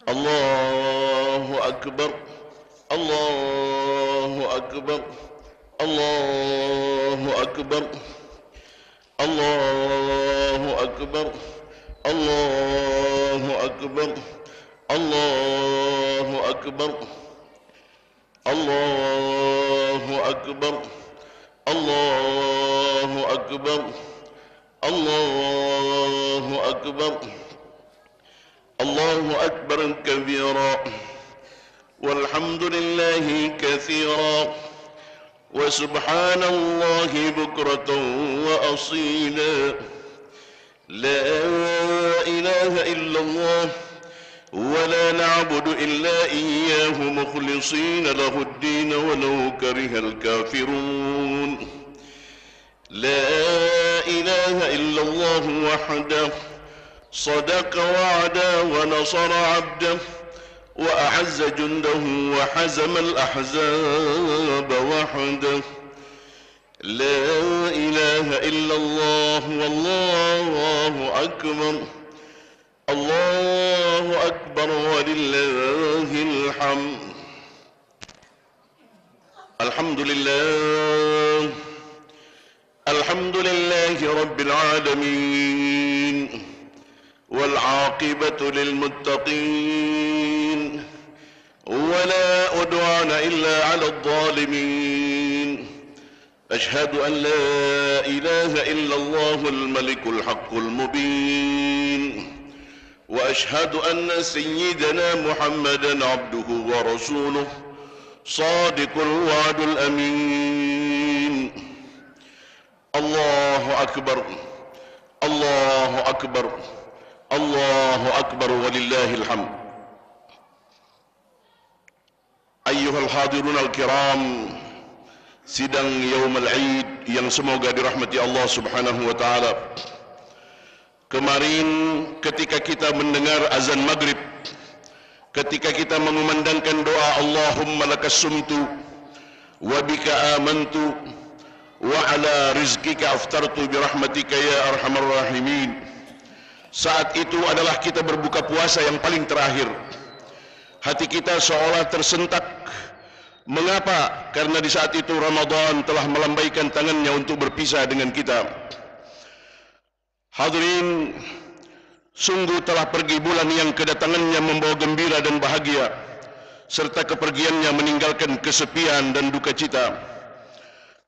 Allahu Akbar, Allahu Akbar, Allahu Akbar, Allahu Akbar, Allahu Akbar, Allahu Akbar, Allahu Akbar, Allahu Akbar, Allahu Akbar, Allahu Akbar kabira, walhamdulillahi katsira, wa subhanallahi bukratan wa asila. La ilaha illallah wa la na'budu illa iyyahu mukhlishina lahu ad-din walau karihal kafirun. La ilaha illallah wahdahu صدق وعده ونصر عبده وأعز جنده وحزم الأحزاب وحده. لا إله إلا الله والله أكبر، الله أكبر ولله الحمد. الحمد لله، الحمد لله رب العالمين، والعاقبة للمتقين، ولا عدوان إلا على الظالمين. أشهد أن لا إله إلا الله الملك الحق المبين، وأشهد أن سيدنا محمدا عبده ورسوله صادق الوعد الأمين. الله أكبر، الله أكبر، الله أكبر ولله الحمد. أيها الحاضرون الكرام, sidang Yaumul Aid yang semoga dirahmati Allah Subhanahu wa taala. Kemarin ketika kita mendengar azan maghrib, ketika kita mengumandangkan doa Allahumma lakas sumtu wa bika amantu wa ala rizqika aftartu birahmatika ya arhamar rahimin. Saat itu adalah kita berbuka puasa yang paling terakhir. Hati kita seolah tersentak. Mengapa? Karena di saat itu Ramadan telah melambaikan tangannya untuk berpisah dengan kita. Hadirin, sungguh telah pergi bulan yang kedatangannya membawa gembira dan bahagia, serta kepergiannya meninggalkan kesepian dan duka cita.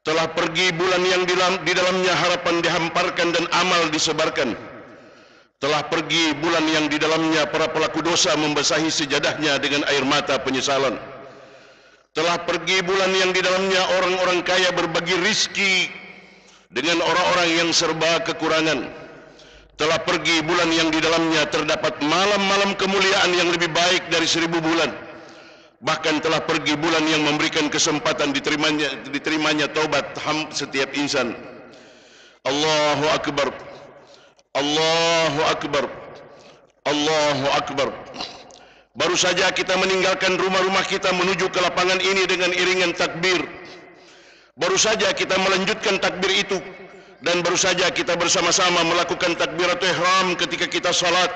Telah pergi bulan yang di dalamnya harapan dihamparkan dan amal disebarkan. Telah pergi bulan yang di dalamnya para pelaku dosa membasahi sejadahnya dengan air mata penyesalan. Telah pergi bulan yang di dalamnya orang-orang kaya berbagi rizki dengan orang-orang yang serba kekurangan. Telah pergi bulan yang di dalamnya terdapat malam-malam kemuliaan yang lebih baik dari 1000 bulan. Bahkan telah pergi bulan yang memberikan kesempatan diterimanya taubat setiap insan. Allahu Akbar, Allahu Akbar, Allahu Akbar. Baru saja kita meninggalkan rumah-rumah kita menuju ke lapangan ini dengan iringan takbir. Baru saja kita melanjutkan takbir itu, dan baru saja kita bersama-sama melakukan takbiratul ihram ketika kita salat.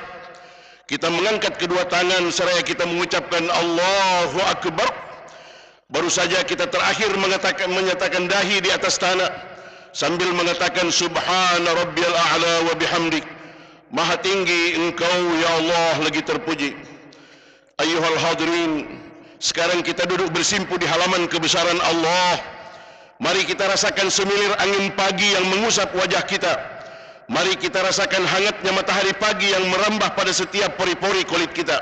Kita mengangkat kedua tangan seraya kita mengucapkan Allahu Akbar. Baru saja kita terakhir menyatakan dahi di atas tanah sambil mengatakan Subhana Rabbiyal A'la wa bihamdik. Maha tinggi Engkau ya Allah, lagi terpuji. Ayyuhal hadirin, sekarang kita duduk bersimpu di halaman kebesaran Allah. Mari kita rasakan semilir angin pagi yang mengusap wajah kita. Mari kita rasakan hangatnya matahari pagi yang merambah pada setiap pori-pori kulit kita.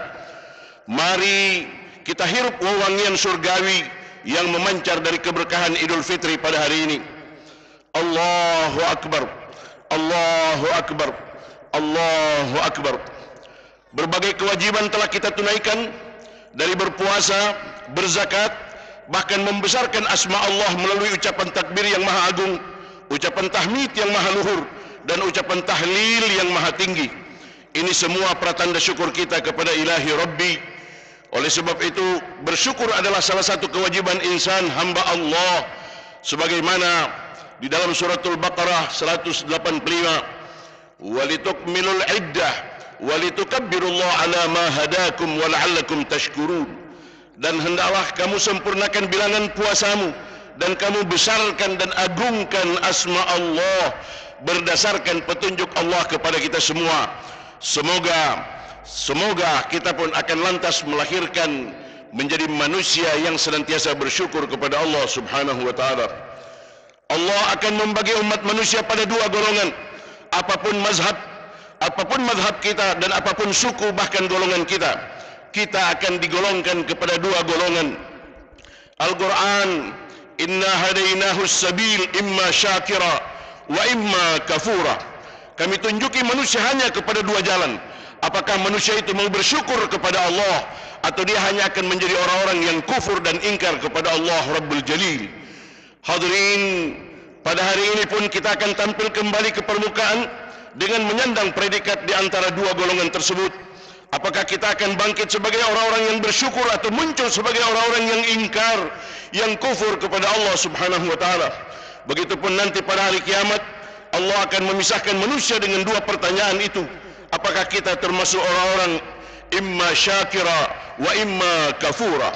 Mari kita hirup wewangian surgawi yang memancar dari keberkahan Idul Fitri pada hari ini. Allahu Akbar, Allahu Akbar, Allahu Akbar. Berbagai kewajiban telah kita tunaikan, dari berpuasa, berzakat, bahkan membesarkan asma Allah melalui ucapan takbir yang maha agung, ucapan tahmid yang maha luhur, dan ucapan tahlil yang maha tinggi. Ini semua pratanda syukur kita kepada Ilahi Rabbi. Oleh sebab itu, bersyukur adalah salah satu kewajiban insan hamba Allah, sebagaimana di dalam suratul Baqarah 185, walitukmilul iddah walitukabbirullaha ala ma hadakum wa la'allakum tashkurun. Dan hendaklah kamu sempurnakan bilangan puasamu dan kamu besarkan dan agungkan asma Allah berdasarkan petunjuk Allah kepada kita semua. Semoga kita pun akan lantas melahirkan menjadi manusia yang senantiasa bersyukur kepada Allah Subhanahu wa taala. Allah akan membagi umat manusia pada dua golongan. Apapun mazhab kita dan apapun suku bahkan golongan kita akan digolongkan kepada dua golongan. Al-Quran, inna hadainahu sabil imma syakira wa imma kafura. Kami tunjuki manusia hanya kepada dua jalan. Apakah manusia itu mau bersyukur kepada Allah, atau dia hanya akan menjadi orang-orang yang kufur dan ingkar kepada Allah Rabbul Jalil. Hadirin, pada hari ini pun kita akan tampil kembali ke permukaan dengan menyandang predikat di antara dua golongan tersebut. Apakah kita akan bangkit sebagai orang-orang yang bersyukur atau muncul sebagai orang-orang yang ingkar, yang kufur kepada Allah Subhanahu wa taala? Begitupun nanti pada hari kiamat Allah akan memisahkan manusia dengan dua pertanyaan itu. Apakah kita termasuk orang-orang imma syakira wa imma kafura?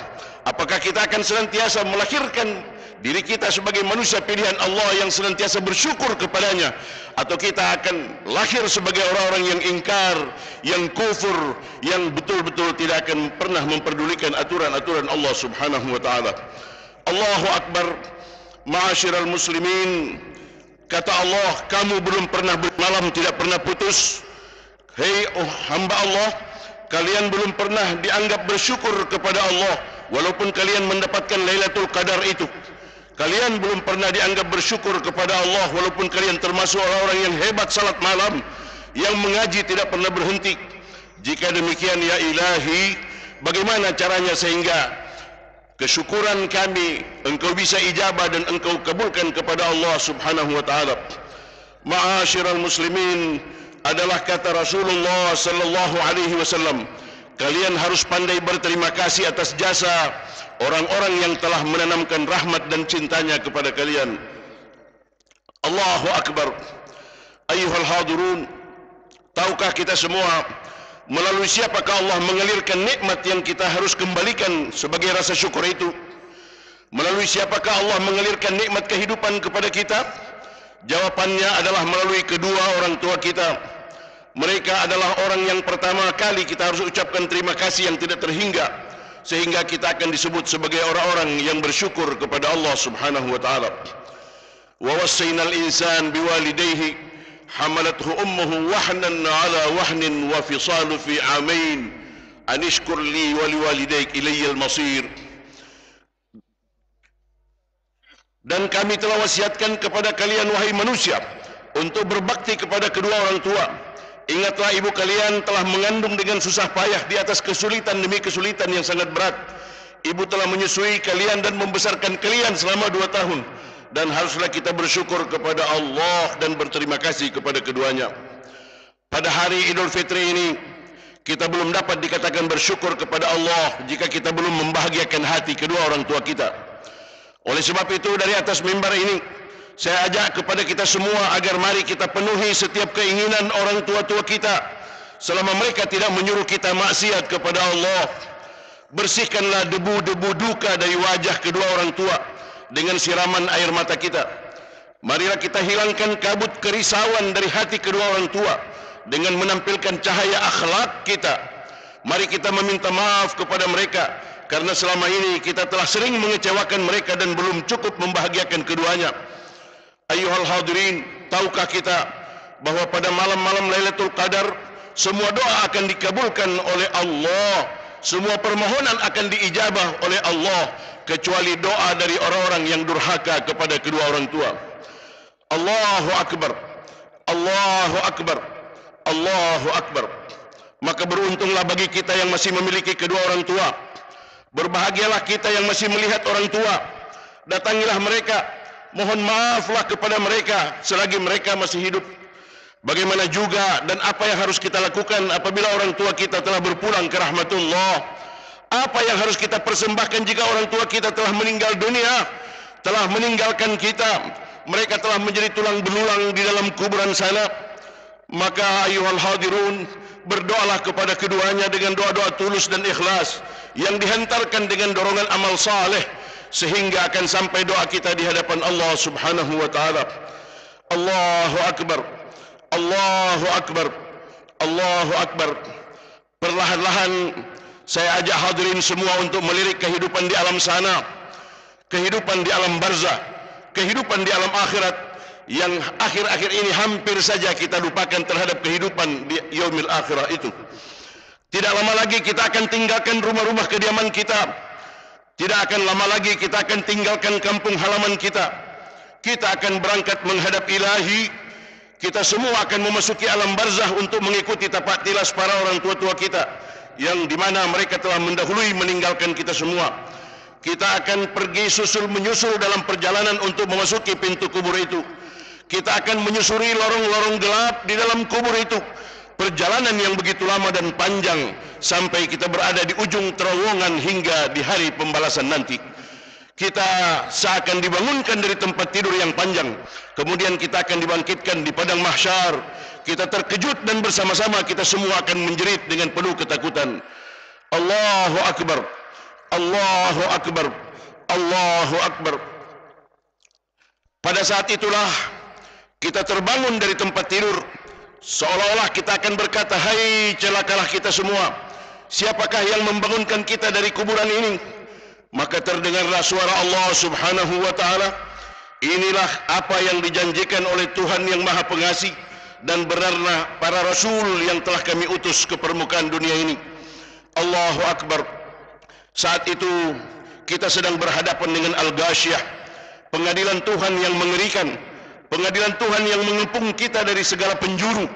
Apakah kita akan senantiasa melahirkan diri kita sebagai manusia pilihan Allah yang senantiasa bersyukur kepadanya, atau kita akan lahir sebagai orang-orang yang ingkar, yang kufur, yang betul-betul tidak akan pernah memperdulikan aturan-aturan Allah Subhanahu wa taala? Allahu akbar. Ma'asyiral muslimin, kata Allah, kamu belum pernah malam tidak pernah putus. Hei hamba Allah, kalian belum pernah dianggap bersyukur kepada Allah walaupun kalian mendapatkan Lailatul Qadar itu. Kalian belum pernah dianggap bersyukur kepada Allah walaupun kalian termasuk orang-orang yang hebat salat malam, yang mengaji tidak pernah berhenti. Jika demikian ya ilahi, bagaimana caranya sehingga kesyukuran kami engkau bisa ijabah dan engkau kabulkan kepada Allah Subhanahu wa taala? Ma'asyiral muslimin, adalah kata Rasulullah sallallahu alaihi wasallam, kalian harus pandai berterima kasih atas jasa orang-orang yang telah menanamkan rahmat dan cintanya kepada kalian. Allahu akbar. Ayyuhal hadirun, tahukah kita semua melalui siapakah Allah mengalirkan nikmat yang kita harus kembalikan sebagai rasa syukur itu? Melalui siapakah Allah mengalirkan nikmat kehidupan kepada kita? Jawabannya adalah melalui kedua orang tua kita. Mereka adalah orang yang pertama kali kita harus ucapkan terima kasih yang tidak terhingga, sehingga kita akan disebut sebagai orang-orang yang bersyukur kepada Allah Subhanahu wa taala. Wa wassaynal insan biwalidayhi hamalathu ummuhu wahnan ala wahnin wa fisalu fi amain an ishkur li wa liwalidayk ilayya al-masir. Dan kami telah wasiatkan kepada kalian wahai manusia untuk berbakti kepada kedua orang tua. Ingatlah ibu kalian telah mengandung dengan susah payah di atas kesulitan demi kesulitan yang sangat berat. Ibu telah menyusui kalian dan membesarkan kalian selama 2 tahun. Dan haruslah kita bersyukur kepada Allah dan berterima kasih kepada keduanya. Pada hari Idul Fitri ini, kita belum dapat dikatakan bersyukur kepada Allah jika kita belum membahagiakan hati kedua orang tua kita. Oleh sebab itu, dari atas mimbar ini saya ajak kepada kita semua agar mari kita penuhi setiap keinginan orang tua-tua kita selama mereka tidak menyuruh kita maksiat kepada Allah. Bersihkanlah debu-debu duka dari wajah kedua orang tua dengan siraman air mata kita. Marilah kita hilangkan kabut kerisauan dari hati kedua orang tua dengan menampilkan cahaya akhlak kita. Mari kita meminta maaf kepada mereka karena selama ini kita telah sering mengecewakan mereka dan belum cukup membahagiakan keduanya. Ayyuhal hadirin, tahukah kita bahwa pada malam-malam Lailatul Qadar semua doa akan dikabulkan oleh Allah, semua permohonan akan diijabah oleh Allah, kecuali doa dari orang-orang yang durhaka kepada kedua orang tua. Allahu akbar, Allahu akbar, Allahu akbar. Maka beruntunglah bagi kita yang masih memiliki kedua orang tua. Berbahagialah kita yang masih melihat orang tua. Datangilah mereka, mohon maaflah kepada mereka selagi mereka masih hidup. Bagaimana juga dan apa yang harus kita lakukan apabila orang tua kita telah berpulang ke rahmatullah? Apa yang harus kita persembahkan jika orang tua kita telah meninggal dunia, telah meninggalkan kita, mereka telah menjadi tulang belulang di dalam kuburan sana? Maka ayuhal hadirun, Berdoalah kepada keduanya dengan doa-doa tulus dan ikhlas yang dihantarkan dengan dorongan amal saleh, sehingga akan sampai doa kita di hadapan Allah Subhanahu wa taala. Allahu akbar. Allahu akbar. Allahu akbar. Perlahan-lahan saya ajak hadirin semua untuk melirik kehidupan di alam sana, kehidupan di alam barzah, kehidupan di alam akhirat, yang akhir-akhir ini hampir saja kita lupakan terhadap kehidupan di yaumil akhirah itu. Tidak lama lagi kita akan tinggalkan rumah-rumah kediaman kita. Tidak akan lama lagi kita akan tinggalkan kampung halaman kita. Kita akan berangkat menghadap ilahi. Kita semua akan memasuki alam barzah untuk mengikuti tapak tilas para orang tua-tua kita, yang dimana mereka telah mendahului meninggalkan kita semua. Kita akan pergi susul menyusul dalam perjalanan untuk memasuki pintu kubur itu. Kita akan menyusuri lorong-lorong gelap di dalam kubur itu. Perjalanan yang begitu lama dan panjang sampai kita berada di ujung terowongan hingga di hari pembalasan nanti. Kita seakan dibangunkan dari tempat tidur yang panjang. Kemudian kita akan dibangkitkan di padang mahsyar. Kita terkejut dan bersama-sama kita semua akan menjerit dengan penuh ketakutan. Allahu akbar. Allahu akbar. Allahu akbar. Pada saat itulah kita terbangun dari tempat tidur, seolah-olah kita akan berkata, hai celakalah kita semua, siapakah yang membangunkan kita dari kuburan ini? Maka terdengarlah suara Allah Subhanahu wa ta'ala, inilah apa yang dijanjikan oleh Tuhan yang Maha Pengasih, dan benarlah para Rasul yang telah kami utus ke permukaan dunia ini. Allahu akbar. Saat itu kita sedang berhadapan dengan Al-Ghasyiyah, pengadilan Tuhan yang mengerikan, pengadilan Tuhan yang mengepung kita dari segala penjuru.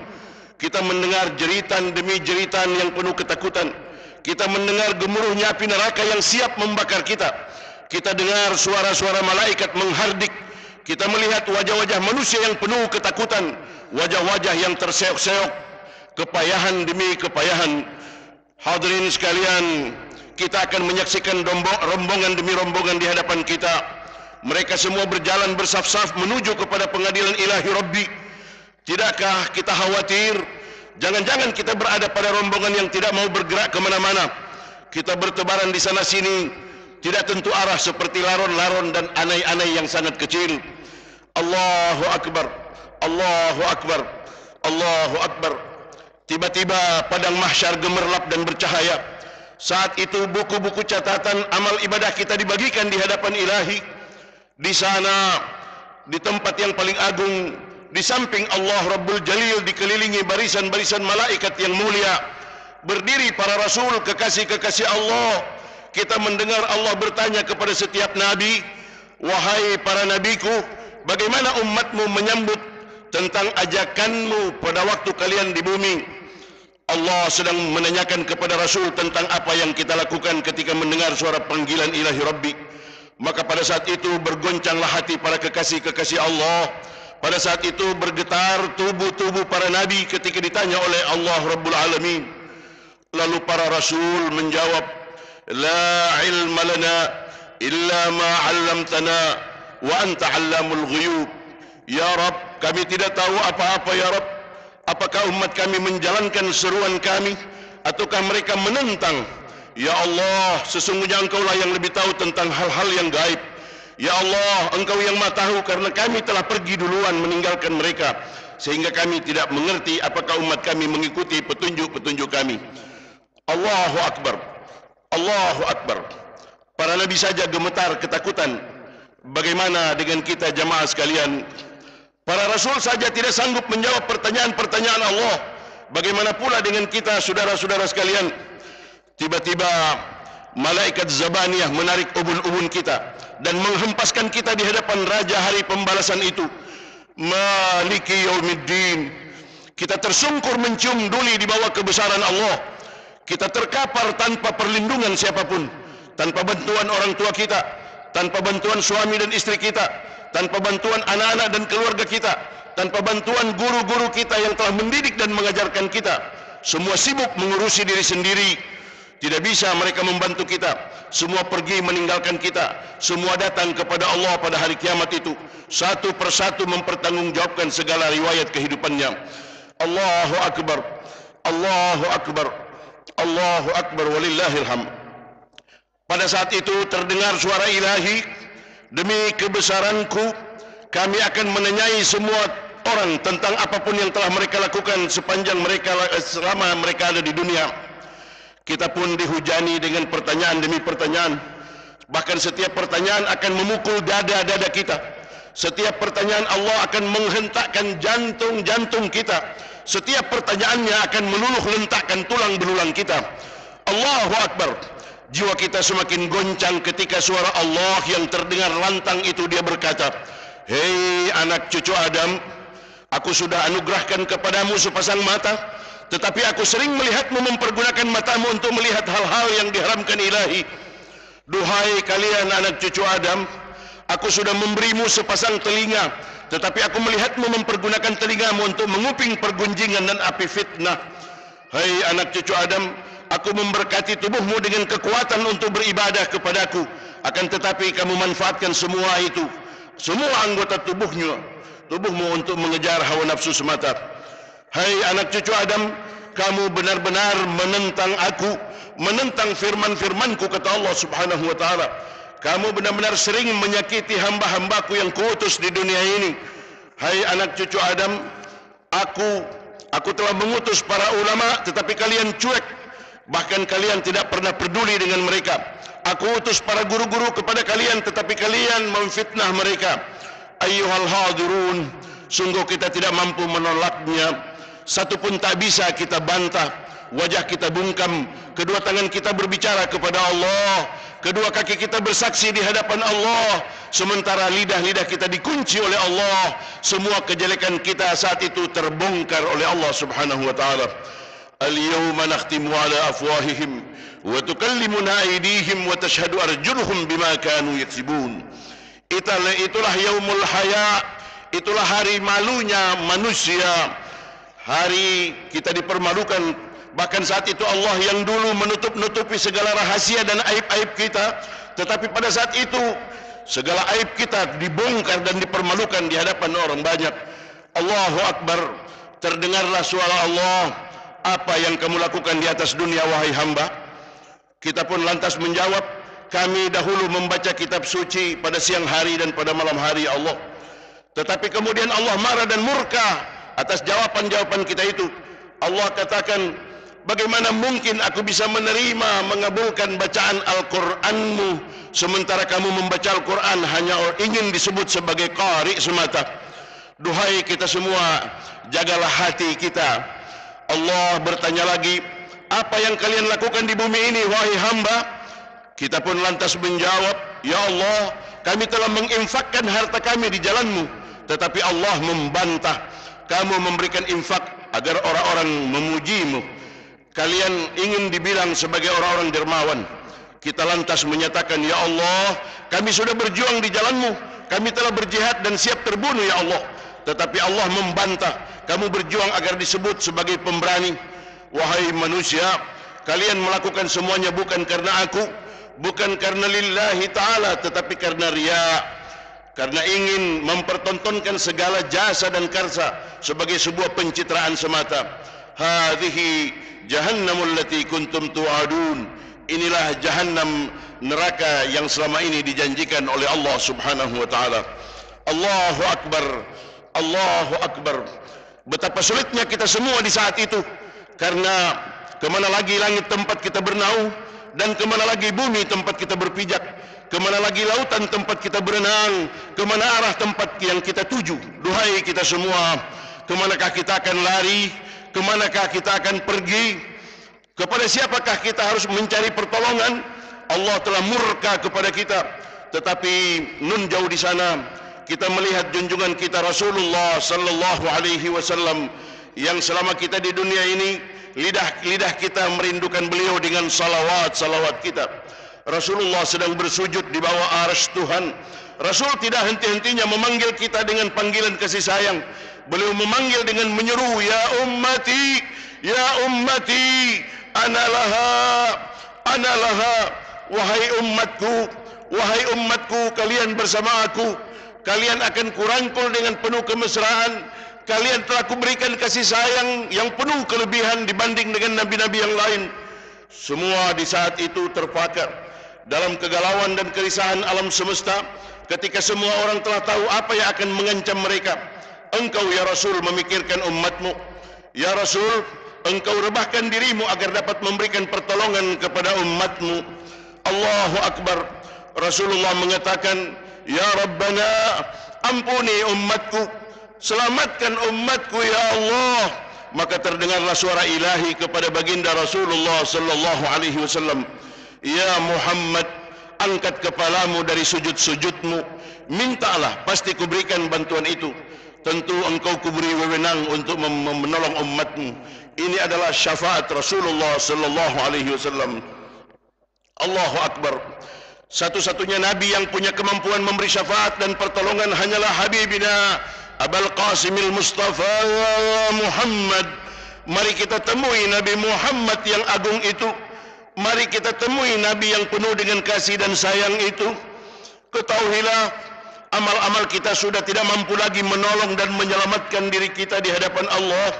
Kita mendengar jeritan demi jeritan yang penuh ketakutan. Kita mendengar gemuruhnya api neraka yang siap membakar kita. Kita dengar suara-suara malaikat menghardik. Kita melihat wajah-wajah manusia yang penuh ketakutan, wajah-wajah yang terseok-seok, kepayahan demi kepayahan. Hadirin sekalian, kita akan menyaksikan rombongan demi rombongan di hadapan kita. Mereka semua berjalan bersaf-saf menuju kepada pengadilan ilahi Rabbi. Tidakkah kita khawatir? Jangan-jangan kita berada pada rombongan yang tidak mau bergerak kemana-mana. Kita bertebaran di sana sini, tidak tentu arah seperti laron-laron dan anai-anai yang sangat kecil. Allahu akbar. Allahu akbar. Allahu akbar. Tiba-tiba padang mahsyar gemerlap dan bercahaya. Saat itu buku-buku catatan amal ibadah kita dibagikan di hadapan ilahi. Di sana, di tempat yang paling agung, di samping Allah Rabbul Jalil, dikelilingi barisan-barisan malaikat yang mulia, berdiri para rasul, kekasih-kekasih Allah. Kita mendengar Allah bertanya kepada setiap nabi, wahai para nabiku, bagaimana umatmu menyambut tentang ajakanmu pada waktu kalian di bumi? Allah sedang menanyakan kepada rasul tentang apa yang kita lakukan ketika mendengar suara panggilan ilahi Rabbi. Maka pada saat itu bergoncanglah hati para kekasih-kekasih Allah. Pada saat itu bergetar tubuh-tubuh para nabi ketika ditanya oleh Allah Rabbul Alamin. Lalu para rasul menjawab, la ilma lana illa ma 'allamtana wa anta 'allamul ghuyub. Ya Rabb, kami tidak tahu apa-apa ya Rabb. Apakah umat kami menjalankan seruan kami ataukah mereka menentang? Ya Allah, sesungguhnya Engkaulah yang lebih tahu tentang hal-hal yang gaib. Ya Allah, Engkau yang Maha tahu, karena kami telah pergi duluan meninggalkan mereka, sehingga kami tidak mengerti apakah umat kami mengikuti petunjuk-petunjuk kami. Allahu akbar. Allahu akbar. Para nabi saja gemetar ketakutan. Bagaimana dengan kita jamaah sekalian? Para rasul saja tidak sanggup menjawab pertanyaan-pertanyaan Allah. Bagaimana pula dengan kita, saudara-saudara sekalian? Tiba-tiba malaikat Zabaniyah menarik ubun-ubun kita dan menghempaskan kita di hadapan raja hari pembalasan itu. Maliki yaumiddin. Kita tersungkur mencium duli di bawah kebesaran Allah. Kita terkapar tanpa perlindungan siapapun, tanpa bantuan orang tua kita, tanpa bantuan suami dan istri kita, tanpa bantuan anak-anak dan keluarga kita, tanpa bantuan guru-guru kita yang telah mendidik dan mengajarkan kita. Semua sibuk mengurusi diri sendiri. Tidak bisa mereka membantu kita. Semua pergi meninggalkan kita. Semua datang kepada Allah pada hari kiamat itu, satu persatu mempertanggungjawabkan segala riwayat kehidupannya. Allahu akbar. Allahu Akbar, Allahu Akbar, walillahil hamd. Pada saat itu terdengar suara ilahi, demi kebesaranku, kami akan menanyai semua orang tentang apapun yang telah mereka lakukan sepanjang selama mereka ada di dunia. Kita pun dihujani dengan pertanyaan demi pertanyaan. Bahkan setiap pertanyaan akan memukul dada-dada kita. Setiap pertanyaan Allah akan menghentakkan jantung-jantung kita. Setiap pertanyaannya akan meluluh lentakkan tulang belulang kita. Allahu Akbar. Jiwa kita semakin goncang ketika suara Allah yang terdengar lantang itu, dia berkata, "Hei anak cucu Adam, aku sudah anugerahkan kepadamu sepasang mata, tetapi aku sering melihatmu mempergunakan matamu untuk melihat hal-hal yang diharamkan ilahi. Duhai kalian anak cucu Adam, aku sudah memberimu sepasang telinga, tetapi aku melihatmu mempergunakan telingamu untuk menguping pergunjingan dan api fitnah. Hai anak cucu Adam, aku memberkati tubuhmu dengan kekuatan untuk beribadah kepadaku, akan tetapi kamu manfaatkan semua itu, semua anggota tubuhmu untuk mengejar hawa nafsu semata. Hai anak cucu Adam, kamu benar-benar menentang aku, menentang firman-firmanku, kata Allah Subhanahu wa taala. Kamu benar-benar sering menyakiti hamba-hambaku yang kuutus di dunia ini. Hai anak cucu Adam, aku telah mengutus para ulama, tetapi kalian cuek. Bahkan kalian tidak pernah peduli dengan mereka. Aku utus para guru-guru kepada kalian, tetapi kalian memfitnah mereka. Ayyuhal hadirun, sungguh kita tidak mampu menolaknya. Satu pun tak bisa kita bantah. Wajah kita bungkam, kedua tangan kita berbicara kepada Allah, kedua kaki kita bersaksi di hadapan Allah, sementara lidah-lidah kita dikunci oleh Allah. Semua kejelekan kita saat itu terbongkar oleh Allah Subhanahu wa taala. Al-yawma nakhtimu ala afwahihim wa tukallimuna aydihim wa tashhadu arjuluhum bima kanu yaksibun. Itulah yaumul haya, itulah hari malunya manusia. Hari kita dipermalukan. Bahkan saat itu Allah yang dulu menutup-nutupi segala rahasia dan aib-aib kita, tetapi pada saat itu segala aib kita dibongkar dan dipermalukan di hadapan orang banyak. Allahu Akbar. Terdengarlah suara Allah, apa yang kamu lakukan di atas dunia wahai hamba? Kita pun lantas menjawab, kami dahulu membaca kitab suci pada siang hari dan pada malam hari Allah. Tetapi kemudian Allah marah dan murka atas jawaban-jawaban kita itu. Allah katakan, bagaimana mungkin aku bisa menerima, mengabulkan bacaan Al-Quranmu, sementara kamu membaca Al-Quran hanya ingin disebut sebagai qari semata. Duhai kita semua, jagalah hati kita. Allah bertanya lagi, apa yang kalian lakukan di bumi ini wahai hamba? Kita pun lantas menjawab, ya Allah, kami telah menginfakkan harta kami di jalanmu. Tetapi Allah membantah, kamu memberikan infak agar orang-orang memujimu. Kalian ingin dibilang sebagai orang-orang dermawan. Kita lantas menyatakan, ya Allah, kami sudah berjuang di jalanmu, kami telah berjihad dan siap terbunuh ya Allah. Tetapi Allah membantah, kamu berjuang agar disebut sebagai pemberani. Wahai manusia, kalian melakukan semuanya bukan karena aku, bukan karena lillahi ta'ala, tetapi karena riya, karena ingin mempertontonkan segala jasa dan karsa sebagai sebuah pencitraan semata. Hadhihi jahannamul lati kuntum tu'adun. Inilah jahannam, neraka yang selama ini dijanjikan oleh Allah Subhanahu wa taala. Allahu Akbar, Allahu Akbar. Betapa sulitnya kita semua di saat itu, karena kemana lagi langit tempat kita bernaung, dan kemana lagi bumi tempat kita berpijak, kemana lagi lautan tempat kita berenang, kemana arah tempat yang kita tuju. Duhai kita semua, kemanakah kita akan lari, kemanakah kita akan pergi, kepada siapakah kita harus mencari pertolongan? Allah telah murka kepada kita, tetapi nun jauh di sana kita melihat junjungan kita Rasulullah sallallahu alaihi wasallam, yang selama kita di dunia ini lidah kita merindukan beliau dengan salawat kita. Rasulullah sedang bersujud di bawah arsy Tuhan. Rasul tidak henti-hentinya memanggil kita dengan panggilan kasih sayang. Beliau memanggil dengan menyeru, ya ummati, ya ummati, ana laha, wahai umatku, kalian bersama aku. Kalian akan kurangkul dengan penuh kemesraan, kalian telah kuberikan kasih sayang yang penuh kelebihan dibanding dengan nabi-nabi yang lain. Semua di saat itu terpakar dalam kegalauan dan kerisahan alam semesta, ketika semua orang telah tahu apa yang akan mengancam mereka. Engkau ya Rasul memikirkan umatmu. Ya Rasul, engkau rebahkan dirimu agar dapat memberikan pertolongan kepada umatmu. Allahu Akbar. Rasulullah mengatakan, Ya Rabbana, ampuni umatku, selamatkan umatku ya Allah. Maka terdengarlah suara ilahi kepada baginda Rasulullah sallallahu alaihi wasallam, Ya Muhammad, angkat kepalamu dari sujud-sujudmu, mintalah, pasti kuberikan bantuan itu. Tentu engkau kuberi wewenang untuk menolong umatmu. Ini adalah syafaat Rasulullah sallallahu alaihi wasallam. Allahu Akbar. Satu-satunya nabi yang punya kemampuan memberi syafaat dan pertolongan hanyalah Habibina Abul Qasimil Mustafa Muhammad. Mari kita temui Nabi Muhammad yang agung itu. Mari kita temui Nabi yang penuh dengan kasih dan sayang itu. Ketahuilah, amal-amal kita sudah tidak mampu lagi menolong dan menyelamatkan diri kita di hadapan Allah.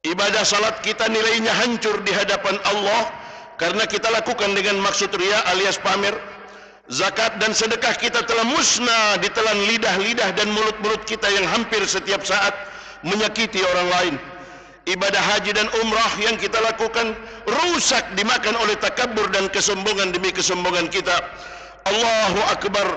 Ibadah salat kita nilainya hancur di hadapan Allah karena kita lakukan dengan maksud riya alias pamer. Zakat dan sedekah kita telah musnah ditelan lidah-lidah dan mulut-mulut kita yang hampir setiap saat menyakiti orang lain. Ibadah haji dan umrah yang kita lakukan rusak dimakan oleh takabur dan kesombongan demi kesombongan kita. Allahu Akbar.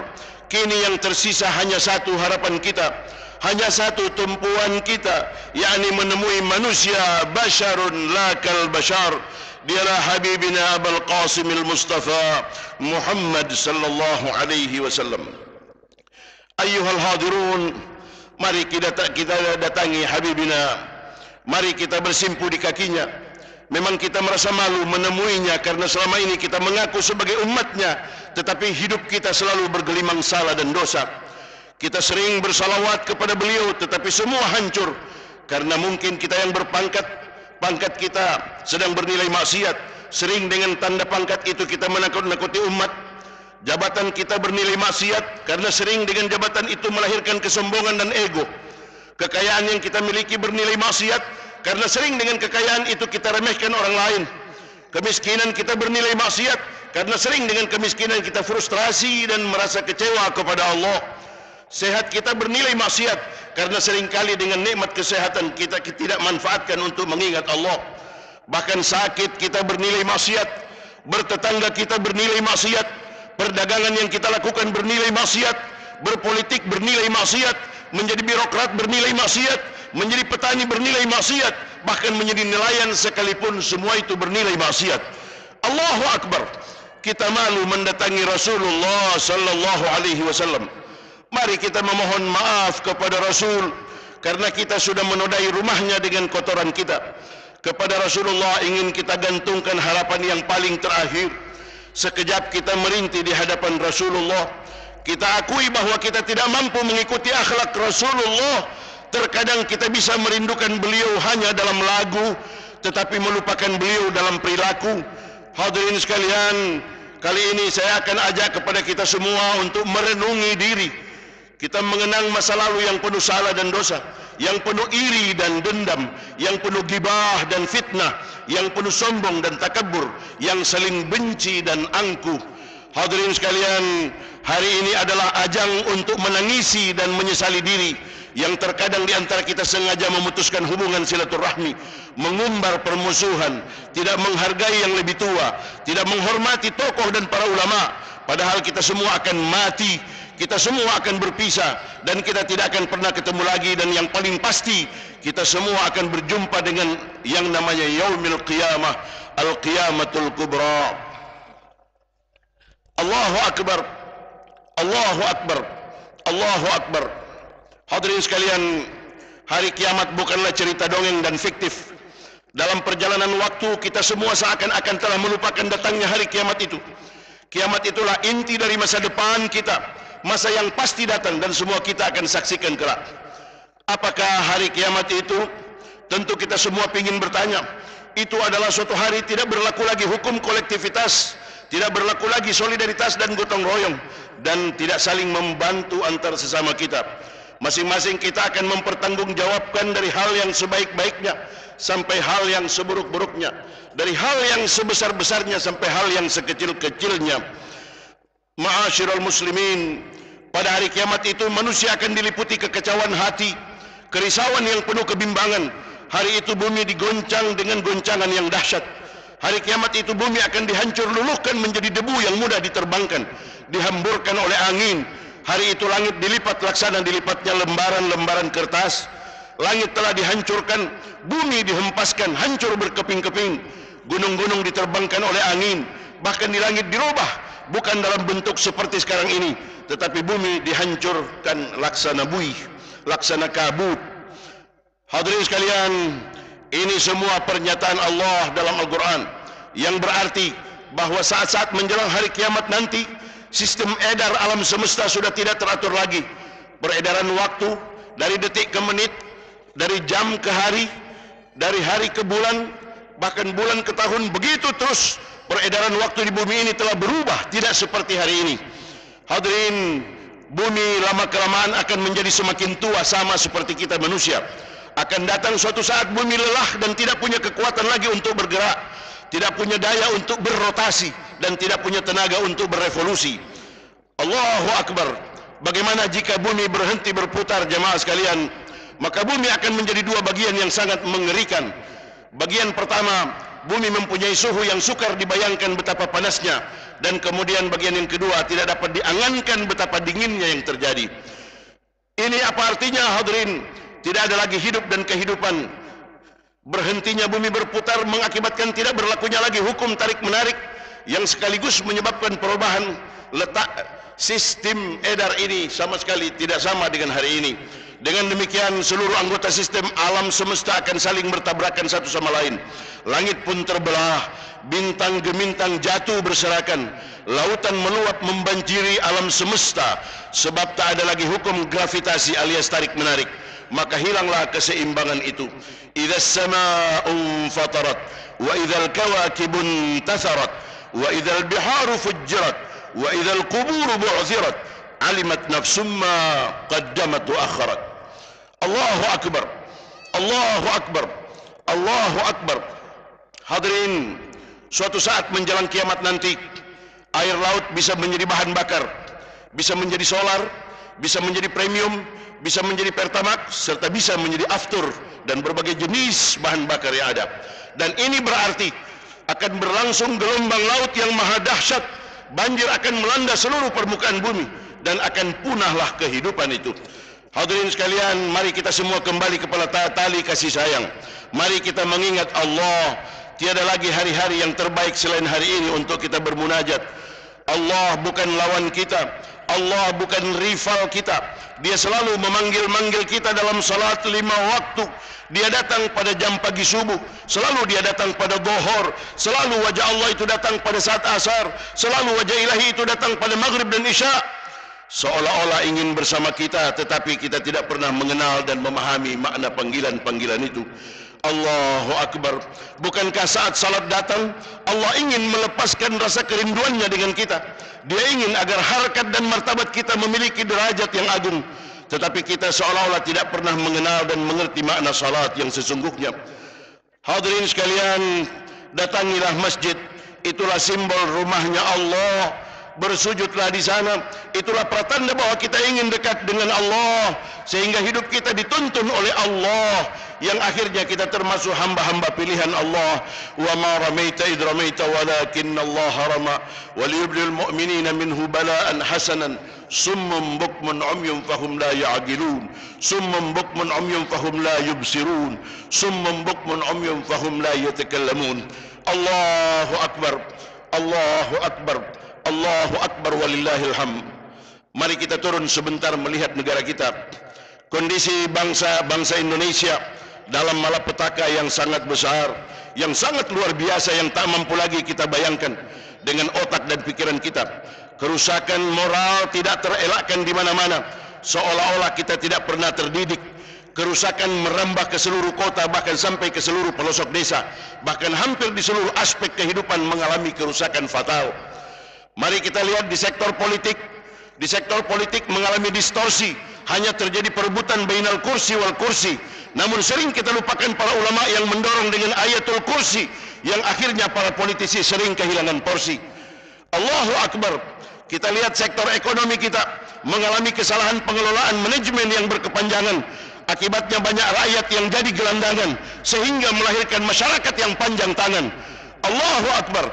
Kini yang tersisa hanya satu harapan kita, hanya satu tumpuan kita, yakni menemui manusia basyarun lakal basyar. Dialah Habibina Abul Qasimil Mustafa Muhammad sallallahu alaihi wasallam. Ayyuhal hadirun, mari kita datangi Habibina. Mari kita bersimpu di kakinya. Memang kita merasa malu menemuinya karena selama ini kita mengaku sebagai umatnya, tetapi hidup kita selalu bergelimang salah dan dosa. Kita sering bersalawat kepada beliau, tetapi semua hancur karena mungkin kita yang berpangkat, pangkat kita sedang bernilai maksiat. Sering dengan tanda pangkat itu kita menakut-nakuti umat. Jabatan kita bernilai maksiat karena sering dengan jabatan itu melahirkan kesombongan dan ego. Kekayaan yang kita miliki bernilai maksiat karena sering dengan kekayaan itu kita remehkan orang lain. Kemiskinan kita bernilai maksiat karena sering dengan kemiskinan kita frustrasi dan merasa kecewa kepada Allah. Sehat kita bernilai maksiat karena seringkali dengan nikmat kesehatan kita tidak manfaatkan untuk mengingat Allah. Bahkan sakit kita bernilai maksiat, bertetangga kita bernilai maksiat, perdagangan yang kita lakukan bernilai maksiat, berpolitik bernilai maksiat, menjadi birokrat bernilai maksiat, menjadi petani bernilai maksiat, bahkan menjadi nelayan sekalipun semua itu bernilai maksiat. Allahu Akbar. Kita malu mendatangi Rasulullah sallallahu alaihi wasallam. Mari kita memohon maaf kepada Rasul karena kita sudah menodai rumahnya dengan kotoran kita. Kepada Rasulullah ingin kita gantungkan harapan yang paling terakhir. Sekejap kita merintih di hadapan Rasulullah. Kita akui bahwa kita tidak mampu mengikuti akhlak Rasulullah. Terkadang kita bisa merindukan beliau hanya dalam lagu, tetapi melupakan beliau dalam perilaku. Hadirin sekalian, kali ini saya akan ajak kepada kita semua untuk merenungi diri. Kita mengenang masa lalu yang penuh salah dan dosa, yang penuh iri dan dendam, yang penuh gibah dan fitnah, yang penuh sombong dan takabur, yang saling benci dan angkuh. Hadirin sekalian, hari ini adalah ajang untuk menangisi dan menyesali diri yang terkadang di antara kita sengaja memutuskan hubungan silaturahmi, mengumbar permusuhan, tidak menghargai yang lebih tua, tidak menghormati tokoh dan para ulama. Padahal kita semua akan mati, kita semua akan berpisah, dan kita tidak akan pernah ketemu lagi. Dan yang paling pasti, kita semua akan berjumpa dengan yang namanya Yaumil Qiyamah, Al-Qiyamatul Kubra. Allahu Akbar, Allahu Akbar, Allahu Akbar. Hadirin sekalian, hari kiamat bukanlah cerita dongeng dan fiktif. Dalam perjalanan waktu, kita semua seakan-akan telah melupakan datangnya hari kiamat itu. Kiamat itulah inti dari masa depan kita, masa yang pasti datang dan semua kita akan saksikan kelak. Apakah hari kiamat itu? Tentu kita semua ingin bertanya. Itu adalah suatu hari tidak berlaku lagi hukum kolektivitas, tidak berlaku lagi solidaritas dan gotong royong, dan tidak saling membantu antar sesama kita. Masing-masing kita akan mempertanggungjawabkan dari hal yang sebaik-baiknya sampai hal yang seburuk-buruknya, dari hal yang sebesar-besarnya sampai hal yang sekecil-kecilnya. Ma'asyiral muslimin, pada hari kiamat itu manusia akan diliputi kekacauan hati, kerisauan yang penuh kebimbangan. Hari itu bumi digoncang dengan goncangan yang dahsyat. Hari kiamat itu bumi akan dihancur luluhkan menjadi debu yang mudah diterbangkan, dihamburkan oleh angin. Hari itu langit dilipat laksana dilipatnya lembaran-lembaran kertas. Langit telah dihancurkan, bumi dihempaskan, hancur berkeping-keping. Gunung-gunung diterbangkan oleh angin. Bahkan di langit dirubah, bukan dalam bentuk seperti sekarang ini, tetapi bumi dihancurkan laksana buih, laksana kabut. Hadirin sekalian, ini semua pernyataan Allah dalam Al-Quran yang berarti bahwa saat-saat menjelang hari kiamat nanti, sistem edar alam semesta sudah tidak teratur lagi. Peredaran waktu dari detik ke menit, dari jam ke hari, dari hari ke bulan, bahkan bulan ke tahun, begitu terus. Peredaran waktu di bumi ini telah berubah, tidak seperti hari ini. Hadirin, bumi lama-kelamaan akan menjadi semakin tua, sama seperti kita manusia. Akan datang suatu saat bumi lelah dan tidak punya kekuatan lagi untuk bergerak, tidak punya daya untuk berrotasi, dan tidak punya tenaga untuk berevolusi. Allahu Akbar. Bagaimana jika bumi berhenti berputar, jemaah sekalian? Maka bumi akan menjadi dua bagian yang sangat mengerikan. Bagian pertama, bumi mempunyai suhu yang sukar dibayangkan betapa panasnya, dan kemudian bagian yang kedua tidak dapat diangankan betapa dinginnya yang terjadi. Ini apa artinya, hadirin? Tidak ada lagi hidup dan kehidupan. Berhentinya bumi berputar mengakibatkan tidak berlakunya lagi hukum tarik-menarik yang sekaligus menyebabkan perubahan letak sistem edar ini sama sekali tidak sama dengan hari ini. Dengan demikian seluruh anggota sistem alam semesta akan saling bertabrakan satu sama lain. Langit pun terbelah, bintang gemintang jatuh berserakan, lautan meluap membanjiri alam semesta, sebab tak ada lagi hukum gravitasi alias tarik-menarik. Maka hilanglah keseimbangan itu. Idza as-samaa'u fatarat wa idzal kawakibu intatharat wa idzal biharu fujjirat wa idzal quburu bu'thirat alimat nafsum ma qaddamat wa akharat. Allahu akbar. Allahu akbar. Allahu akbar. Hadirin, suatu saat menjelang kiamat nanti, air laut bisa menjadi bahan bakar, bisa menjadi solar, bisa menjadi premium, bisa menjadi pertamax, serta bisa menjadi aftur dan berbagai jenis bahan bakar yang ada. Dan ini berarti akan berlangsung gelombang laut yang maha dahsyat. Banjir akan melanda seluruh permukaan bumi dan akan punahlah kehidupan itu. Hadirin sekalian, mari kita semua kembali kepada tali kasih sayang. Mari kita mengingat Allah. Tiada lagi hari-hari yang terbaik selain hari ini untuk kita bermunajat. Allah bukan lawan kita, Allah bukan rival kita. Dia selalu memanggil-manggil kita dalam salat 5 waktu. Dia datang pada jam pagi subuh, selalu dia datang pada dhuhur, selalu wajah Allah itu datang pada saat asar, selalu wajah ilahi itu datang pada maghrib dan isya. Seolah-olah ingin bersama kita, tetapi kita tidak pernah mengenal dan memahami makna panggilan-panggilan itu. Allahu Akbar. Bukankah saat salat datang, Allah ingin melepaskan rasa kerinduannya dengan kita? Dia ingin agar harkat dan martabat kita memiliki derajat yang agung. Tetapi kita seolah-olah tidak pernah mengenal dan mengerti makna salat yang sesungguhnya. Hadirin sekalian, datangilah masjid. Itulah simbol rumahnya Allah. Bersujudlah di sana. Itulah pertanda bahwa kita ingin dekat dengan Allah, sehingga hidup kita dituntun oleh Allah, yang akhirnya kita termasuk hamba-hamba pilihan Allah. Wa ma ramaita id ramaita walakinna Allah rama wa liyublil mu'minina minhu bala'an hasanan summun bukmun umyun fahum la ya'qilun summun bukmun umyun fahum la yubsirun summun bukmun umyun fahum la yatakallamun. Allahu akbar. Allahu akbar. Allahu akbar walillahil hamd. Mari kita turun sebentar melihat negara kita. Kondisi bangsa Indonesia dalam malapetaka yang sangat besar, yang sangat luar biasa, yang tak mampu lagi kita bayangkan dengan otak dan pikiran kita. Kerusakan moral tidak terelakkan di mana-mana, seolah-olah kita tidak pernah terdidik. Kerusakan merambah ke seluruh kota, bahkan sampai ke seluruh pelosok desa, bahkan hampir di seluruh aspek kehidupan mengalami kerusakan fatal. Mari kita lihat di sektor politik. Di sektor politik mengalami distorsi. hanya terjadi perebutan bainal kursi wal kursi. Namun sering kita lupakan para ulama yang mendorong dengan ayatul kursi, yang akhirnya para politisi sering kehilangan porsi. Allahu Akbar. Kita lihat sektor ekonomi kita mengalami kesalahan pengelolaan manajemen yang berkepanjangan. Akibatnya banyak rakyat yang jadi gelandangan, sehingga melahirkan masyarakat yang panjang tangan. Allahu Akbar.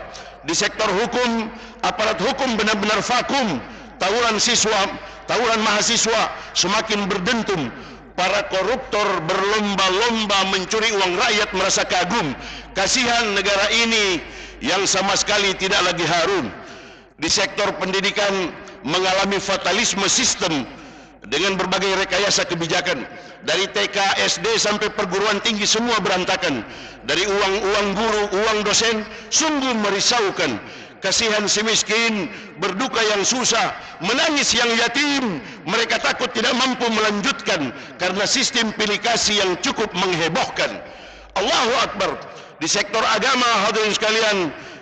Di sektor hukum, aparat hukum benar-benar vakum. Tawuran siswa, tawuran mahasiswa semakin berdentum. Para koruptor berlomba-lomba mencuri uang rakyat merasa kagum. Kasihan negara ini yang sama sekali tidak lagi harum. Di sektor pendidikan mengalami fatalisme sistem dengan berbagai rekayasa kebijakan. Dari TK, SD sampai perguruan tinggi semua berantakan. Dari uang guru, uang dosen, sungguh merisaukan. Kasihan si miskin, berduka yang susah, menangis yang yatim. Mereka takut tidak mampu melanjutkan karena sistem pilih kasih yang cukup menghebohkan. Allahu Akbar. Di sektor agama, hadirin sekalian,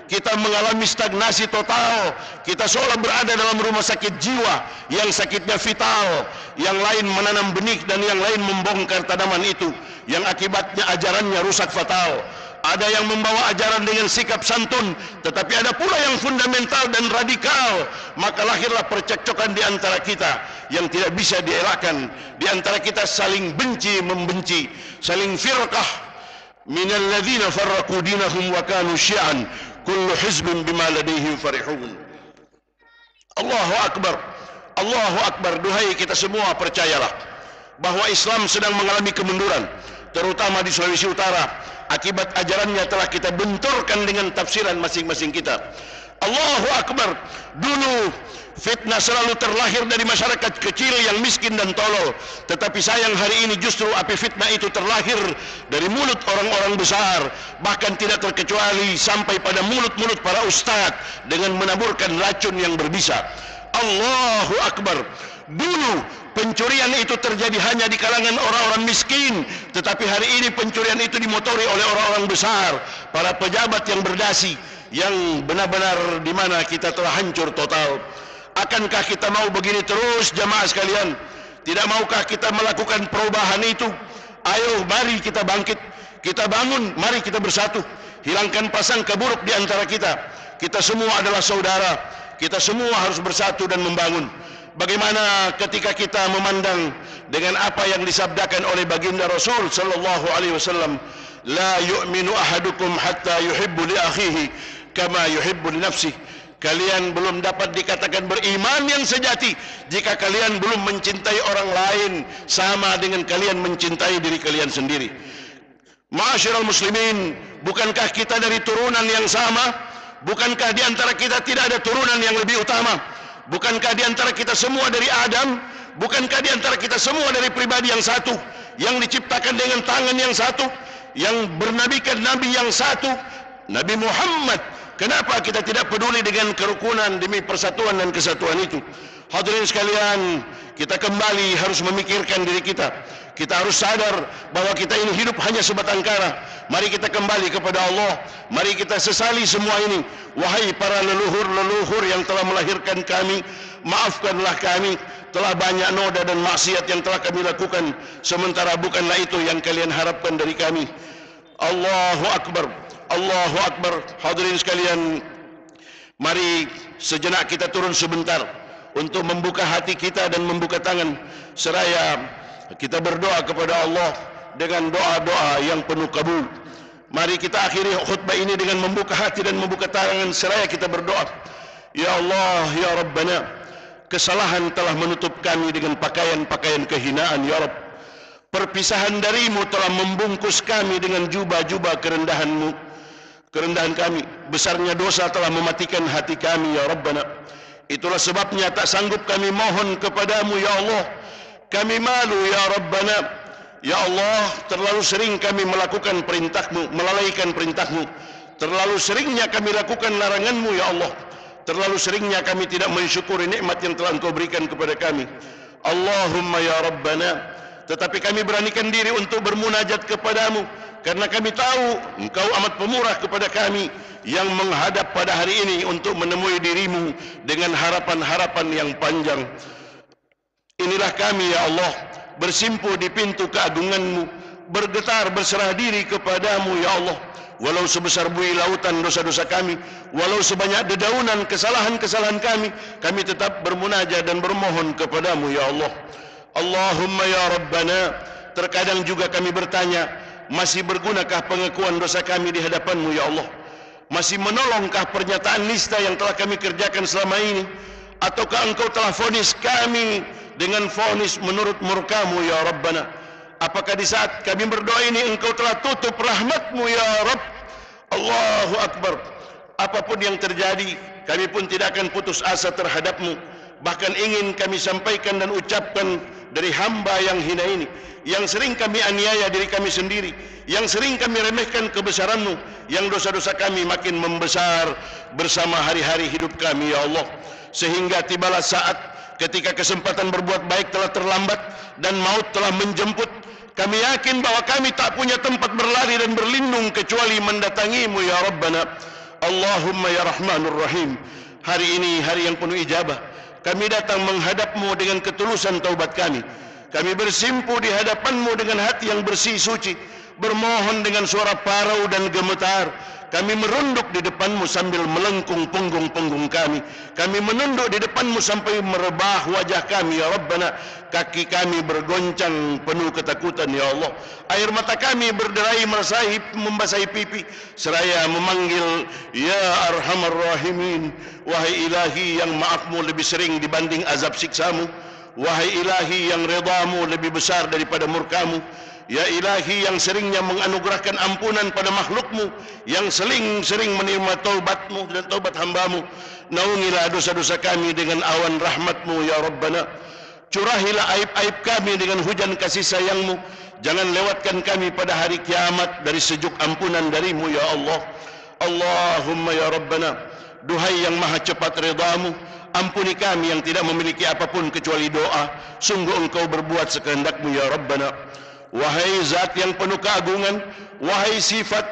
kita mengalami stagnasi total. Kita seolah berada dalam rumah sakit jiwa yang sakitnya vital, yang lain menanam benih dan yang lain membongkar tanaman itu, yang akibatnya ajarannya rusak fatal. Ada yang membawa ajaran dengan sikap santun, tetapi ada pula yang fundamental dan radikal. Maka lahirlah percekcokan di antara kita yang tidak bisa dielakkan. Di antara kita saling benci membenci, saling firqah. Minal ladzina farraqu dinahum wa kanu syi'an kullu hizbin bima ladaihim farihun. Allahu Akbar. Allahu Akbar. Duhai kita semua, percayalah bahwa Islam sedang mengalami kemunduran, terutama di Sulawesi Utara. Akibat ajarannya telah kita benturkan dengan tafsiran masing-masing kita. Allahu Akbar. Dulu fitnah selalu terlahir dari masyarakat kecil yang miskin dan tolol. Tetapi sayang hari ini justru api fitnah itu terlahir dari mulut orang-orang besar. Bahkan tidak terkecuali sampai pada mulut-mulut para ustadz dengan menaburkan racun yang berbisa. Allahu Akbar. Dulu pencurian itu terjadi hanya di kalangan orang-orang miskin, tetapi hari ini pencurian itu dimotori oleh orang-orang besar, para pejabat yang berdasi, yang benar-benar di mana kita telah hancur total. Akankah kita mau begini terus, jamaah sekalian? Tidak maukah kita melakukan perubahan itu? Ayo, mari kita bangkit, kita bangun, mari kita bersatu, hilangkan prasangka buruk di antara kita. Kita semua adalah saudara, kita semua harus bersatu dan membangun. Bagaimana ketika kita memandang dengan apa yang disabdakan oleh baginda Rasul sallallahu alaihi wasallam, la yu'minu ahadukum hatta yuhibbu li akhihi kama yuhibbu li nafsihi. Kalian belum dapat dikatakan beriman yang sejati jika kalian belum mencintai orang lain sama dengan kalian mencintai diri kalian sendiri. Ma'asyiral muslimin, bukankah kita dari turunan yang sama? Bukankah di antara kita tidak ada turunan yang lebih utama? Bukankah di antara kita semua dari Adam? Bukankah di antara kita semua dari pribadi yang satu, yang diciptakan dengan tangan yang satu, yang bernabikan nabi yang satu, Nabi Muhammad? Kenapa kita tidak peduli dengan kerukunan demi persatuan dan kesatuan itu? Hadirin sekalian, kita kembali harus memikirkan diri kita. Kita harus sadar bahwa kita ini hidup hanya sebatang kara. Mari kita kembali kepada Allah. Mari kita sesali semua ini. Wahai para leluhur-leluhur yang telah melahirkan kami, maafkanlah kami. Telah banyak noda dan maksiat yang telah kami lakukan, sementara bukanlah itu yang kalian harapkan dari kami. Allahu Akbar. Allahu Akbar. Hadirin sekalian, mari sejenak kita turun sebentar untuk membuka hati kita dan membuka tangan, seraya kita berdoa kepada Allah dengan doa-doa yang penuh kabul. Mari kita akhiri khutbah ini dengan membuka hati dan membuka tangan, seraya kita berdoa. Ya Allah, ya Rabbana, kesalahan telah menutup kami dengan pakaian-pakaian kehinaan, ya Rabb. Perpisahan darimu telah membungkus kami dengan jubah-jubah kerendahanmu, kerendahan kami. Besarnya dosa telah mematikan hati kami, ya Rabbana. Itulah sebabnya tak sanggup kami mohon kepadamu, ya Allah. Kami malu, ya Rabbana. Ya Allah, terlalu sering kami melakukan perintahmu, melalaikan perintahmu. Terlalu seringnya kami lakukan laranganmu, ya Allah. Terlalu seringnya kami tidak mensyukuri nikmat yang telah Engkau berikan kepada kami. Allahumma ya Rabbana. Tetapi kami beranikan diri untuk bermunajat kepadamu, karena kami tahu Engkau amat pemurah kepada kami yang menghadap pada hari ini untuk menemui dirimu dengan harapan-harapan yang panjang. Inilah kami ya Allah, bersimpuh di pintu keagungan-Mu, bergetar berserah diri kepadamu ya Allah. Walau sebesar buih lautan dosa-dosa kami, walau sebanyak dedaunan kesalahan-kesalahan kami tetap bermunajat dan bermohon kepadamu ya Allah. Allahumma ya Rabbana, terkadang juga kami bertanya, masih bergunakah pengakuan dosa kami di hadapan-Mu ya Allah? Masih menolongkah pernyataan nista yang telah kami kerjakan selama ini? Ataukah Engkau telah vonis kami dengan vonis menurut murka-Mu ya Rabbana? Apakah di saat kami berdoa ini Engkau telah tutup rahmat-Mu ya Rabb? Allahu Akbar. Apapun yang terjadi, kami pun tidak akan putus asa terhadap-Mu. Bahkan ingin kami sampaikan dan ucapkan dari hamba yang hina ini, yang sering kami aniaya diri kami sendiri, yang sering kami remehkan kebesaran-Mu, yang dosa-dosa kami makin membesar bersama hari-hari hidup kami ya Allah. Sehingga tibalah saat ketika kesempatan berbuat baik telah terlambat dan maut telah menjemput, kami yakin bahwa kami tak punya tempat berlari dan berlindung kecuali mendatangi-Mu ya Rabbana. Allahumma ya Rahmanur Rahim. Hari ini hari yang penuh ijabah. Kami datang menghadap-Mu dengan ketulusan taubat kami. Kami bersimpuh di hadapan-Mu dengan hati yang bersih suci, bermohon dengan suara parau dan gemetar. Kami merunduk di depan-Mu sambil melengkung punggung-punggung kami. Kami menunduk di depan-Mu sampai merebah wajah kami ya Rabbana. Kaki kami bergoncang penuh ketakutan ya Allah. Air mata kami berderai membasahi pipi seraya memanggil ya Arhamar Rahimin. Wahai Ilahi yang maaf-Mu lebih sering dibanding azab siksa-Mu. Wahai Ilahi yang redha-Mu lebih besar daripada murka-Mu. Ya Ilahi yang seringnya menganugerahkan ampunan pada makhluk-Mu, yang sering menerima taubat-Mu dan taubat hamba-Mu. Naungilah dosa-dosa kami dengan awan rahmat-Mu ya Rabbana. Curahilah aib-aib kami dengan hujan kasih sayang-Mu. Jangan lewatkan kami pada hari kiamat dari sejuk ampunan dari-Mu ya Allah. Allahumma ya Rabbana, duhai yang maha cepat redha-Mu, ampuni kami yang tidak memiliki apapun kecuali doa. Sungguh Engkau berbuat sekehendak-Mu ya Rabbana. Wahai zat yang penuh keagungan, wahai sifat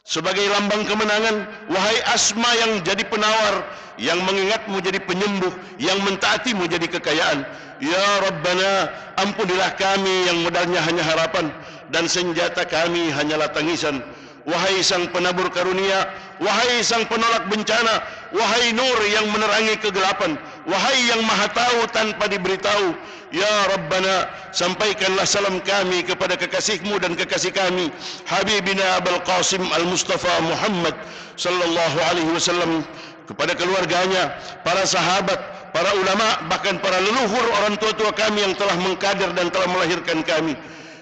sebagai lambang kemenangan, wahai asma yang jadi penawar, yang mengingat-Mu jadi penyembuh, yang mentaati-Mu jadi kekayaan. Ya Rabbana, ampunilah kami yang modalnya hanya harapan dan senjata kami hanyalah tangisan. Wahai sang penabur karunia, wahai sang penolak bencana, wahai nur yang menerangi kegelapan, wahai yang maha tahu tanpa diberitahu. Ya Rabbana, sampaikanlah salam kami kepada kekasih-Mu dan kekasih kami, Habibina Abul Qasim Al-Mustafa Muhammad sallallahu alaihi wasallam, kepada keluarganya, para sahabat, para ulama, bahkan para leluhur orang tua-tua kami yang telah mengkader dan telah melahirkan kami.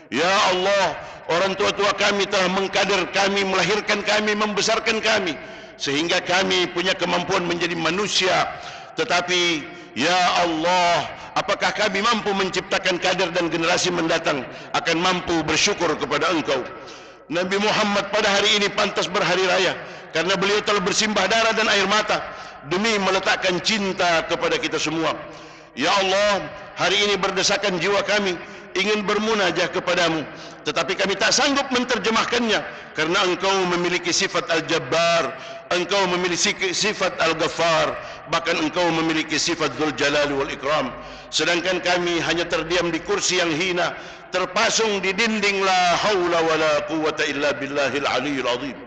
Ya Allah, orang tua-tua kami telah mengkader kami, melahirkan kami, membesarkan kami, sehingga kami punya kemampuan menjadi manusia. Tetapi ya Allah, apakah kami mampu menciptakan kader dan generasi mendatang akan mampu bersyukur kepada Engkau? Nabi Muhammad pada hari ini pantas berhari raya karena beliau telah bersimbah darah dan air mata demi meletakkan cinta kepada kita semua. Ya Allah, hari ini berdesakan jiwa kami ingin bermunajah kepadamu, tetapi kami tak sanggup menterjemahkannya karena Engkau memiliki sifat Al-Jabbar, Engkau memiliki sifat Al-Ghaffar, bahkan Engkau memiliki sifat Dzul Jalali wal Ikram. Sedangkan kami hanya terdiam di kursi yang hina, terpasung di dinding la haula wala quwwata illa billahil aliyil azim.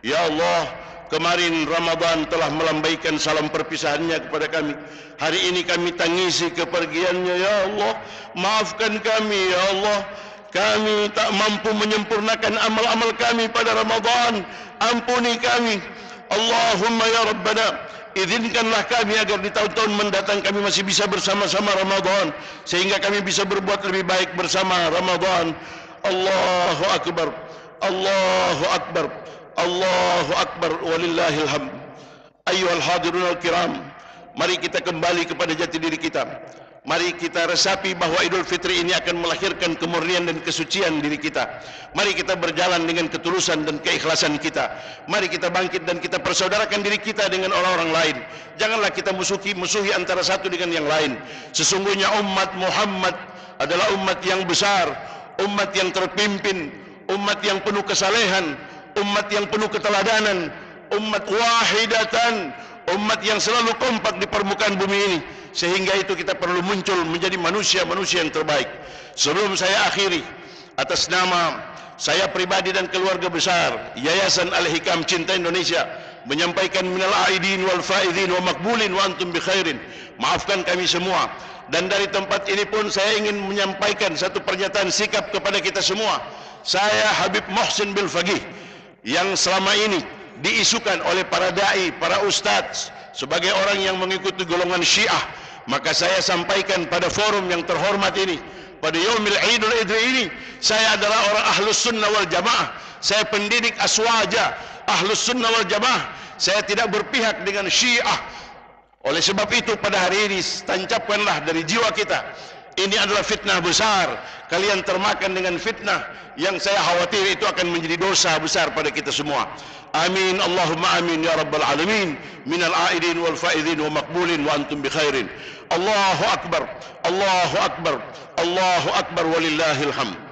Ya Allah, kemarin Ramadan telah melambaikan salam perpisahannya kepada kami. Hari ini kami tangisi kepergiannya. Ya Allah, maafkan kami ya Allah. Kami tak mampu menyempurnakan amal-amal kami pada Ramadan. Ampuni kami. Allahumma ya Rabbana, izinkanlah kami agar di tahun-tahun mendatang kami masih bisa bersama-sama Ramadan, sehingga kami bisa berbuat lebih baik bersama Ramadan. Allahu Akbar, Allahu Akbar, Allahu Akbar, walillahil hamd. Ayyuhal hadirun al-kiram, mari kita kembali kepada jati diri kita. Mari kita resapi bahawa Idul Fitri ini akan melahirkan kemurnian dan kesucian diri kita. Mari kita berjalan dengan ketulusan dan keikhlasan kita. Mari kita bangkit dan kita persaudarakan diri kita dengan orang-orang lain. Janganlah kita musuhi antara satu dengan yang lain. Sesungguhnya umat Muhammad adalah umat yang besar, umat yang terpimpin, umat yang penuh kesalehan, umat yang penuh keteladanan, umat wahidatan, umat yang selalu kompak di permukaan bumi ini. sehingga itu kita perlu muncul menjadi manusia-manusia yang terbaik. Sebelum saya akhiri, atas nama saya pribadi dan keluarga besar Yayasan Al-Hikam Cinta Indonesia menyampaikan minal aidin wal faidin wa makbulin wa antum bi khairin. Maafkan kami semua. Dan dari tempat ini pun saya ingin menyampaikan satu pernyataan sikap kepada kita semua. Saya Habib Muhsin Bil Faqih yang selama ini diisukan oleh para dai, para ustadz sebagai orang yang mengikuti golongan Syiah, maka saya sampaikan pada forum yang terhormat ini, pada Yaumil Idul Idul ini, saya adalah orang Ahlus Sunnah wal Jamaah. Saya pendidik aswaja Ahlus Sunnah wal Jamaah. Saya tidak berpihak dengan Syiah. Oleh sebab itu pada hari ini tancapkanlah dari jiwa kita, ini adalah fitnah besar. Kalian termakan dengan fitnah yang saya khawatir itu akan menjadi dosa besar pada kita semua. Amin, Allahumma amin ya rabbal alamin. Minal aidin wal faidin wa makbulin wa antum bi khairin. Allahu akbar, Allahu akbar, Allahu akbar walillahil hamd.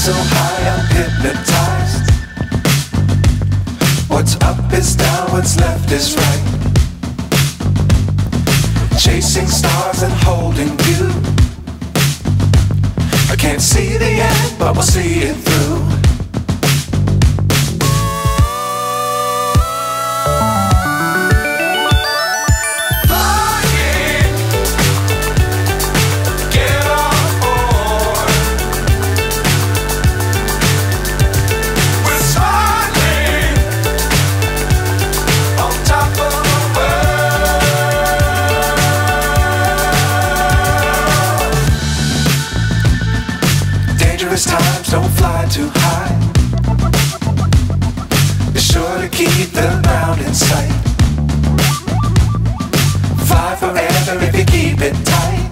So high I'm hypnotized. What's up is down, what's left is right. Chasing stars and holding you. I can't see the end, but we'll see it through. Dangerous times, don't fly too high. Be sure to keep the ground in sight. Fly forever if you keep it tight.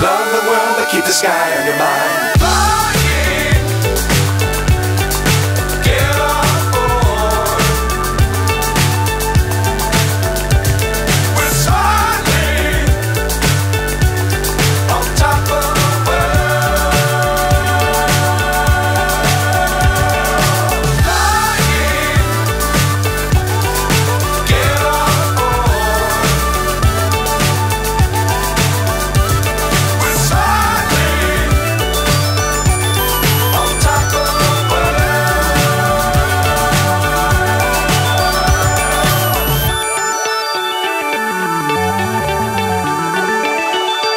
Love the world, but keep the sky on your mind.